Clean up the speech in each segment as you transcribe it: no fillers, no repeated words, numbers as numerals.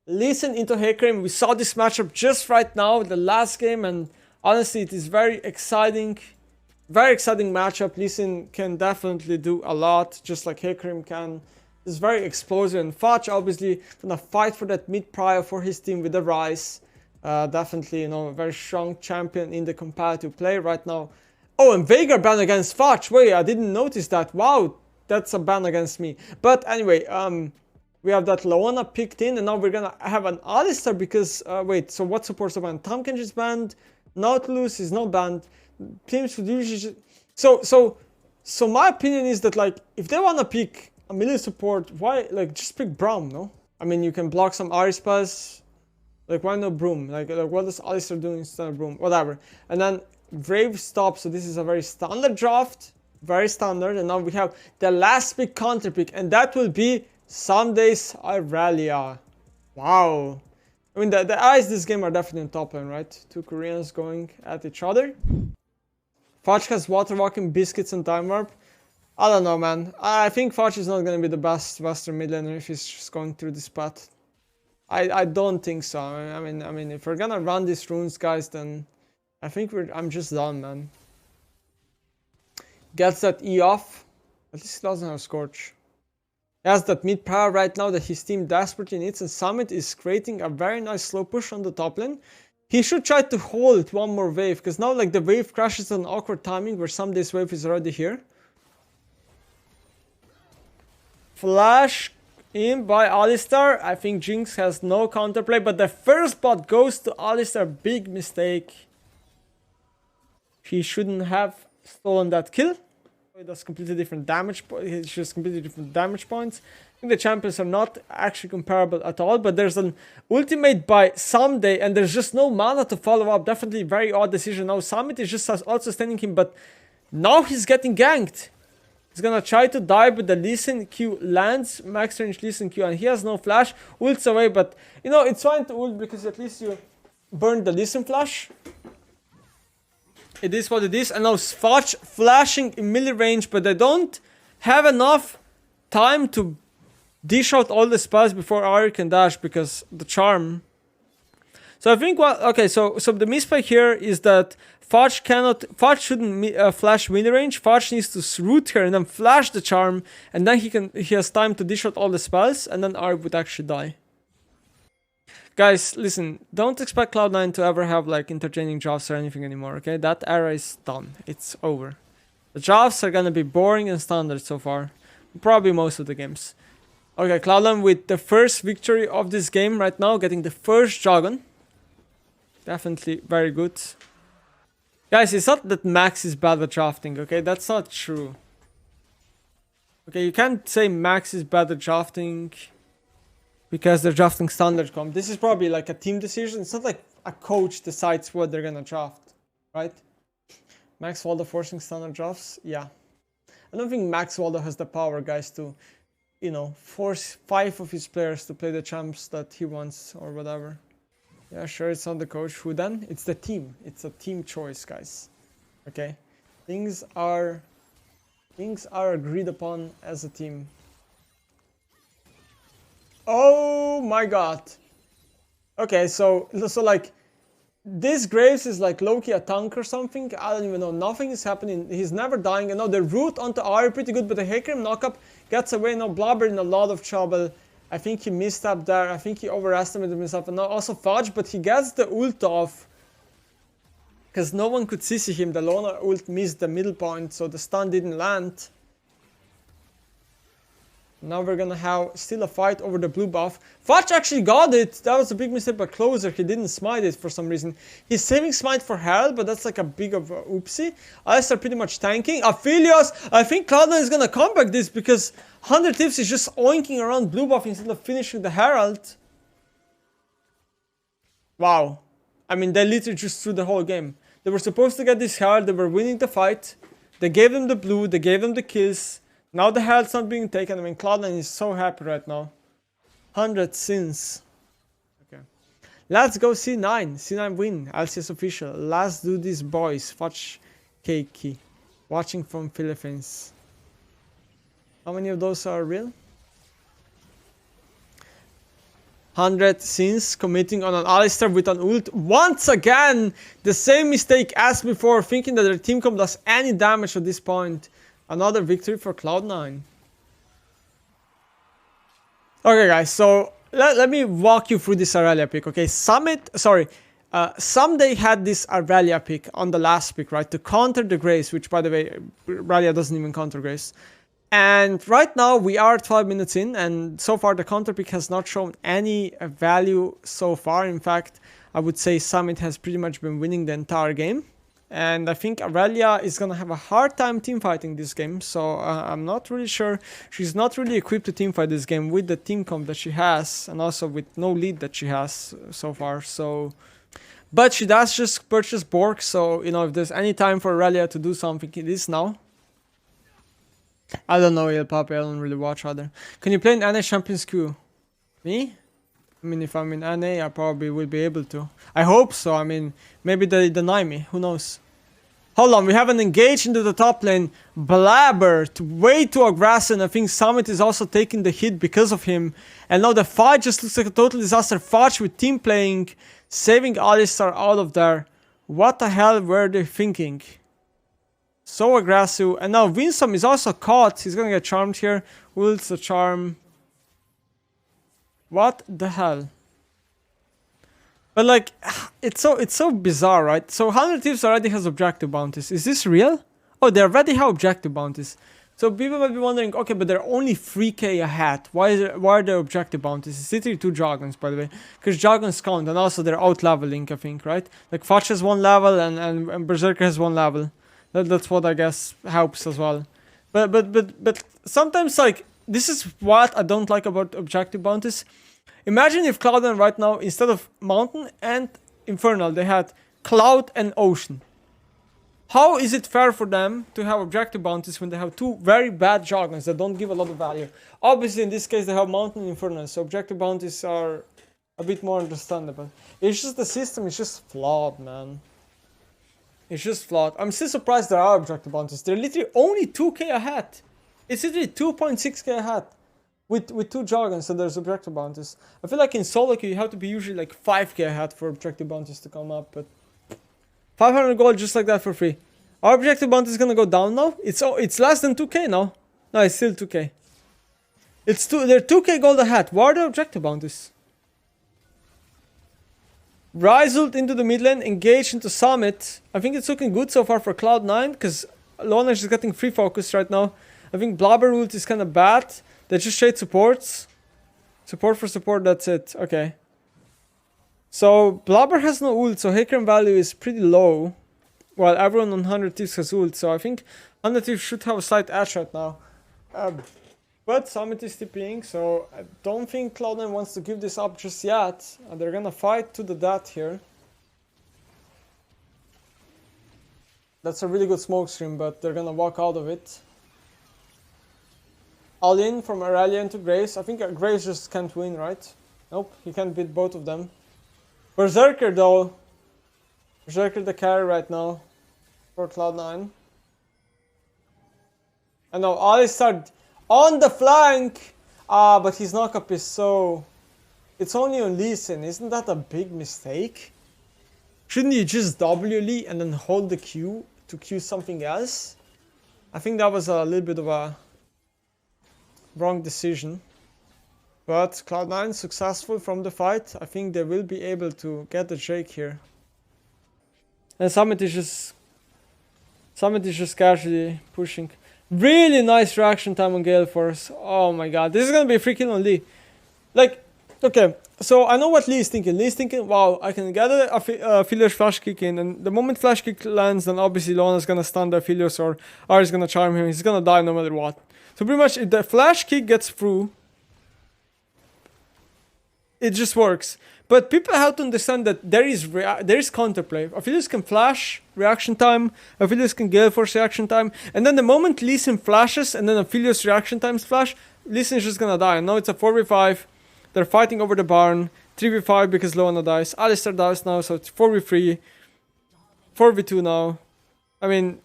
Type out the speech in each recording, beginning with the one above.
Listen into Hecarim. We saw this matchup just right now, the last game, and honestly, it is very exciting. Very exciting matchup. Listen can definitely do a lot, just like Hecarim can. It's very explosive, and Fudge obviously gonna fight for that mid prio for his team with the Rise. Definitely, you know, a very strong champion in the competitive play right now. Oh, and Veigar ban against Fudge. Wait, I didn't notice that. Wow, that's a ban against me. But anyway, we have that Leona picked in, and now we're gonna have an Alistar because, wait, so what supports are banned? Tamkench is banned, Nautilus is not banned, teams would usually so my opinion is that, like, if they wanna pick a melee support, why, like, just pick Braum, no? I mean, you can block some Ahri spells, like, why no Broom? Like what does Alistar do instead of Broom? Whatever. And then Brave stop, so this is a very standard draft, very standard, and now we have the last big counter pick, and that will be Sunday's Irelia. Wow. I mean, the eyes this game are definitely in top lane, right? Two Koreans going at each other. Fudge has Water Walking, Biscuits, and Time Warp. I don't know, man. I think Fudge is not going to be the best Western mid laner if he's just going through this path. I don't think so. I mean, if we're gonna run these runes, guys, then I think I'm just done, man. Gets that E off. At least he doesn't have Scorch. He has that mid power right now that his team desperately needs, and Summit is creating a very nice slow push on the top lane. He should try to hold one more wave, because now, like, the wave crashes on awkward timing where Sunday's wave is already here. Flash in by Alistar. I think Jinx has no counterplay, but the first bot goes to Alistar. Big mistake. He shouldn't have stolen that kill. It does completely different damage. It's just completely different damage points. I think the champions are not actually comparable at all, but there's an ultimate by Someday, and there's just no mana to follow up. Definitely very odd decision. Now Summit is just also standing him, but now he's getting ganked. He's gonna try to die, but the Lee Sin Q lands, max range Lee Sin Q, and he has no flash. Ults away, but you know, it's fine to ult because at least you burn the Lee Sin flash. It is what it is, and now Fudge flashing in melee range, but they don't have enough time to dish out all the spells before Ahri can dash because the charm. So I think so the misplay here is that Fudge shouldn't flash melee range. Fudge needs to root her and then flash the charm, and then he has time to dish out all the spells, and then Ahri would actually die. Guys, listen, don't expect Cloud9 to ever have, like, entertaining drafts or anything anymore, okay? That era is done. It's over. The drafts are gonna be boring and standard so far. Probably most of the games. Okay, Cloud9 with the first victory of this game right now, getting the first Dragon. Definitely very good. Guys, it's not that Max is bad at drafting, okay? That's not true. Okay, you can't say Max is bad at drafting because they're drafting standard comp. This is probably like a team decision. It's not like a coach decides what they're gonna draft, right? Max Waldo forcing standard drafts? Yeah. I don't think Max Waldo has the power, guys, to, you know, force 5 of his players to play the champs that he wants or whatever. Yeah, sure, it's not the coach. Who then? It's the team. It's a team choice, guys. Okay? Things are agreed upon as a team. Oh my god. Okay, so like, this Graves is like low-key a tank or something. I don't even know. Nothing is happening. He's never dying. And now the root onto Ahri pretty good, but the Hecarim knockup gets away. Now Blobber in a lot of trouble. I think he missed up there. I think he overestimated himself. And now also Fudge, but he gets the ult off because no one could CC him. The Lona ult missed the middle point, so the stun didn't land. Now we're gonna have still a fight over the blue buff. Fudge actually got it. That was a big mistake by Closer. He didn't smite it for some reason. He's saving smite for Herald, but that's like a big of a oopsie. Alistar pretty much tanking. Aphelios, I think Cloud9 is gonna come back this because 100 Thieves is just oinking around blue buff instead of finishing the Herald. Wow. I mean, they literally just threw the whole game. They were supposed to get this Herald. They were winning the fight. They gave them the blue. They gave them the kills. Now the Herald's not being taken. I mean, Cloud9 is so happy right now. 100 sins. Okay. Let's go C9. C9 win. LCS official. Let's do this, boys. Fudge Keiki. Watching from Philippines. How many of those are real? 100 since committing on an Alistar with an ult. Once again, the same mistake as before, thinking that their team comp does any damage at this point. Another victory for Cloud9. Okay guys, so let me walk you through this Aurelia pick, okay? Someday had this Aurelia pick on the last pick, right? To counter the Grace, which by the way, Aurelia doesn't even counter Grace. And right now we are 12 minutes in, and so far the counter pick has not shown any value so far. In fact, I would say Summit has pretty much been winning the entire game. And I think Aurelia is gonna have a hard time teamfighting this game, so I'm not really sure. She's not really equipped to teamfight this game with the team comp that she has, and also with no lead that she has so far, so... But she does just purchase Bork, so, you know, if there's any time for Aurelia to do something, it is now. I don't know, El Papi, I don't really watch other. Can you play in NA Champions Queue? Me? I mean, if I'm in NA, I probably will be able to. I hope so, I mean, maybe they deny me, who knows. Hold on, we haven't engaged into the top lane. Blabber, way too aggressive, and I think Summit is also taking the hit because of him. And now the fight just looks like a total disaster. Fudge with team playing, saving Alistar out of there. What the hell were they thinking? So aggressive. And now Winsome is also caught. He's gonna get charmed here. Wills the charm. What the hell? But like, it's so bizarre, right? So 100 Thieves already has objective bounties. Is this real? Oh, they already have objective bounties. So people might be wondering, okay, but they're only 3k ahead. Why are there objective bounties? It's literally 2 Jargons, by the way. Because Jargons count, and also they're out-leveling, I think, right? Like, Fudge has 1 level, and Berserker has 1 level. That's what I guess helps as well. But sometimes, like, this is what I don't like about objective bounties. Imagine if Cloud9 right now, instead of Mountain and Infernal, they had Cloud and Ocean. How is it fair for them to have objective bounties when they have 2 very bad Jargons that don't give a lot of value? Obviously, in this case, they have Mountain and Infernal, so objective bounties are a bit more understandable. It's just the system is just flawed, man. It's just flawed. I'm still surprised there are objective bounties. They're literally only 2k ahead. It's literally 2.6k ahead. With 2 Jargons, so there's objective bounties. I feel like in solo queue you have to be usually like 5k ahead for objective bounties to come up, but 500 gold just like that for free. Our objective bounty is gonna go down now. It's less than 2k now. No, it's still 2k. They're 2k gold ahead. What are the objective bounties? Rise ult into the mid lane, engage into Summit. I think it's looking good so far for Cloud9 because Lonesh is getting free focus right now. I think Blabber ult is kind of bad. They just trade supports. Support for support, that's it. Okay. So Blabber has no ult, so Hecarim value is pretty low. While everyone on 100 Thieves has ult, so I think 100 Thieves should have a slight edge right now. But Summit is TPing, so I don't think Cloud9 wants to give this up just yet. They're gonna fight to the death here. That's a really good smoke screen, but they're gonna walk out of it. All in from Aurelia into Grace. I think Grace just can't win, right? Nope, he can't beat both of them. Berserker though. Berserker the carry right now for Cloud9. And now Alistar on the flank! But his knockup is so... It's only on Lee Sin. Isn't that a big mistake? Shouldn't you just W Lee and then hold the Q to Q something else? I think that was a little bit of a wrong decision. But Cloud9 successful from the fight. I think they will be able to get the Drake here. And Summit is just casually pushing. Really nice reaction time on Gale Force. Oh my god. This is gonna be a free kill on Lee. Like, okay. So I know what Lee is thinking. Lee is thinking, wow, I can get a Aphelios flash kick in. And the moment flash kick lands, then obviously Lona's gonna stun the Aphelios or Ari's gonna charm him. He's gonna die no matter what. So pretty much if the flash kick gets through, it just works. But people have to understand that there is counterplay. Aphelios can flash, reaction time. Aphelios can Gale Force, reaction time. And then the moment Lee Sin flashes and then Aphelios reaction times flash, Lee Sin is just gonna die. And now it's a 4v5. They're fighting over the barn. 3v5 because Loana dies. Alistar dies now, so it's 4v3. 4v2 now. I mean...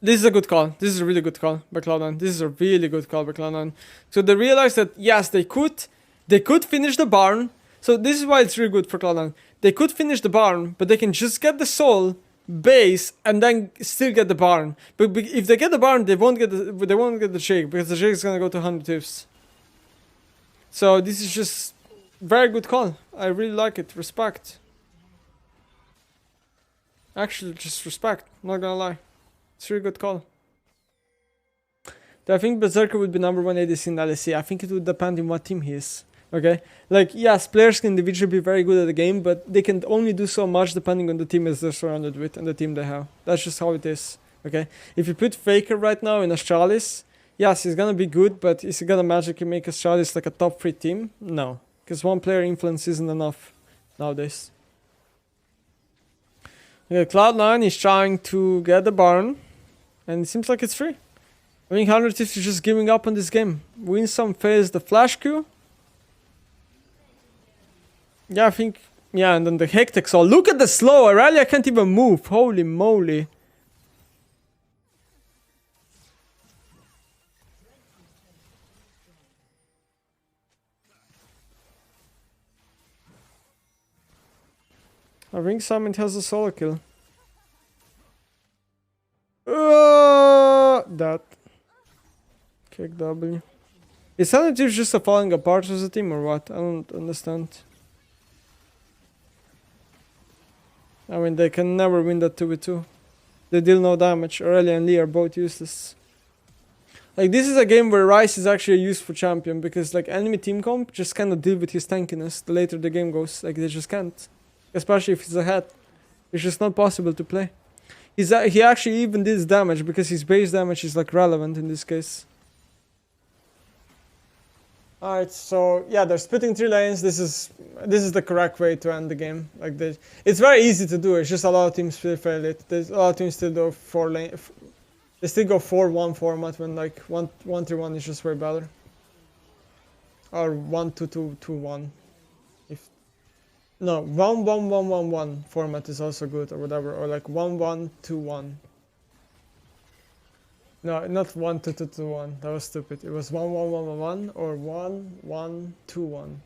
This is a good call. This is a really good call by Cloud9. This is a really good call by Cloud9. So they realized that, yes, they could They could finish the Baron. So this is why it's really good for Cloud9. They could finish the Baron, but they can just get the Soul, base, and then still get the Baron. But if they get the Baron, they won't get the Jake, because the Jake is gonna go to 100 tips. So this is just very good call. I really like it. Respect. Actually, just respect. Not gonna lie. It's a really good call. Do I think Berserker would be number 1 ADC in LCS? I think it would depend on what team he is. Okay? Like, yes, players can individually be very good at the game, but they can only do so much depending on the team as they're surrounded with and the team they have. That's just how it is. Okay? If you put Faker right now in Astralis, yes, he's gonna be good, but is he gonna magically make Astralis like a top 3 team? No. Because one player influence isn't enough nowadays. Okay, Cloud9 is trying to get the Baron, and it seems like it's free. I think 150 is just giving up on this game. Win some phase, the flash Q. Yeah, I think. Yeah, and then the Hectic Soul. Look at the slow. Aurelia can't even move. Holy moly. I think Simon has a solo kill. That. Kick W. Is Sanity just falling apart as a team or what? I don't understand. I mean, they can never win that 2v2. They deal no damage. Aurelia and Lee are both useless. Like, this is a game where Rice is actually a useful champion because, like, enemy team comp just cannot deal with his tankiness the later the game goes. Like, they just can't. Especially if he's ahead. It's just not possible to play. He actually even deals damage because his base damage is, like, relevant in this case. Alright, so yeah, they're splitting 3 lanes. This is the correct way to end the game. Like this, it's very easy to do. It's just a lot of teams still fail it. There's a lot of teams still do 4 lane. They still go 4-1 format when like 1-3-1 is just way better. Or 1-2-2-2-1. If no 1-1-1-1-1 format is also good or whatever. Or like 1-1-2-1. No, not 1-2-2-2-1. That was stupid. It was 1-1-1-1 or 1-1-2-1.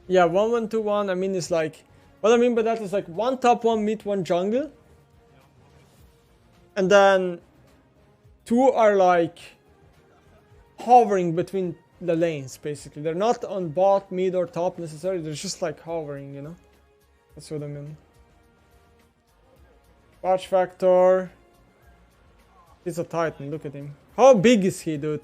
Yeah, 1-1-2-1. I mean, it's like what I mean by that is like 1 top, 1 mid, 1 jungle, and then 2 are like hovering between the lanes. Basically, they're not on bot, mid, or top necessarily. They're just like hovering. You know, that's what I mean. Watch factor. He's a titan, look at him. How big is he, dude?